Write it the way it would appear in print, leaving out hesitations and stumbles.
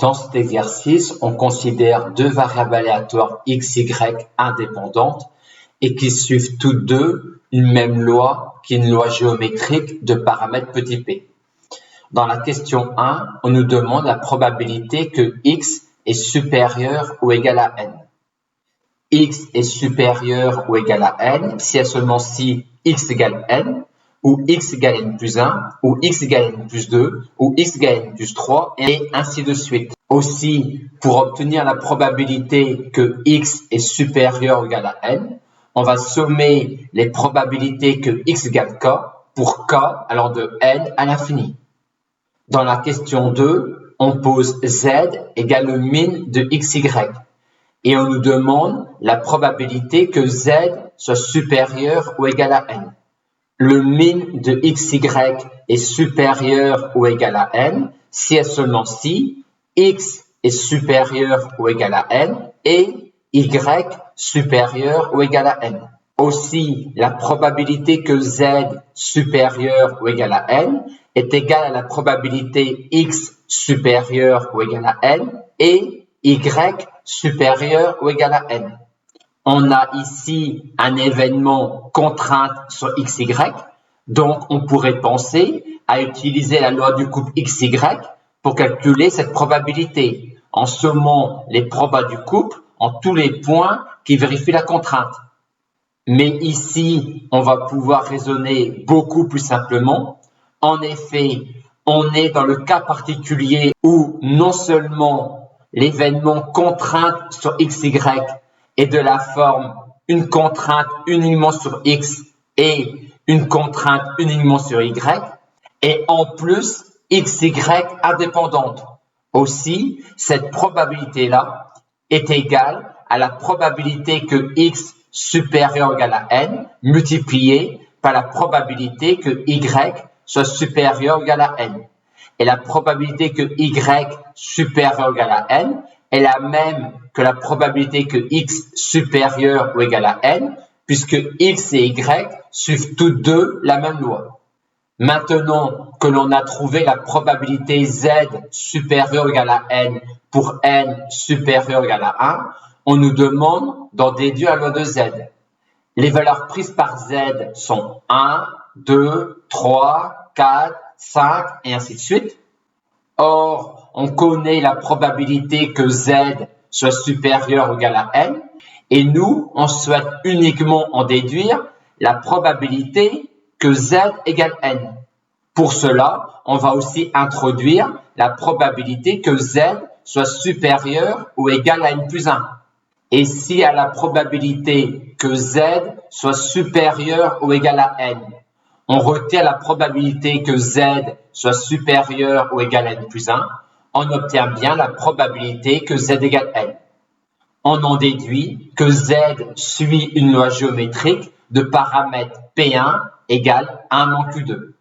Dans cet exercice, on considère deux variables aléatoires x, y indépendantes et qui suivent toutes deux une même loi qui est une loi géométrique de paramètre petit p. Dans la question 1, on nous demande la probabilité que x est supérieur ou égal à n. X est supérieur ou égal à n si et seulement si x égale n, ou x égale n plus 1, ou x égale n plus 2, ou x égale n plus 3, et ainsi de suite. Aussi, pour obtenir la probabilité que x est supérieur ou égal à n, on va sommer les probabilités que x égale k pour k allant de n à l'infini. Dans la question 2, on pose z égale le min de xy et on nous demande la probabilité que z soit supérieur ou égal à n. Le min de xy est supérieur ou égal à n si et seulement si x est supérieur ou égal à n et y supérieur ou égal à n. Aussi, la probabilité que z supérieur ou égal à n est égale à la probabilité x supérieur ou égal à n et y supérieur ou égal à n. On a ici un événement contrainte sur xy, donc on pourrait penser à utiliser la loi du couple xy pour calculer cette probabilité en sommant les probas du couple en tous les points qui vérifient la contrainte. Mais ici, on va pouvoir raisonner beaucoup plus simplement. En effet, on est dans le cas particulier où non seulement l'événement contrainte sur xy est de la forme une contrainte uniquement sur x et une contrainte uniquement sur y, et en plus xy indépendante. Aussi, cette probabilité-là est égale à la probabilité que x supérieur ou égal à n multiplié par la probabilité que y soit supérieur ou égal à n. Et la probabilité que y supérieur ou égal à n est la même que la probabilité que x supérieur ou égal à n, puisque x et y suivent toutes deux la même loi. Maintenant que l'on a trouvé la probabilité z supérieur ou égal à n pour n supérieur ou égal à 1, on nous demande d'en déduire la loi de z. Les valeurs prises par z sont 1, 2, 3, 4, 5 et ainsi de suite. Or, on connaît la probabilité que z soit supérieur ou égal à n, et nous, on souhaite uniquement en déduire la probabilité que z égale n. Pour cela, on va aussi introduire la probabilité que z soit supérieur ou égal à n plus 1. Et si à la probabilité que z soit supérieur ou égal à n, on retient la probabilité que z soit supérieur ou égal à n plus 1, on obtient bien la probabilité que z égale n. On en déduit que z suit une loi géométrique de paramètre P1 égale 1 moins Q2.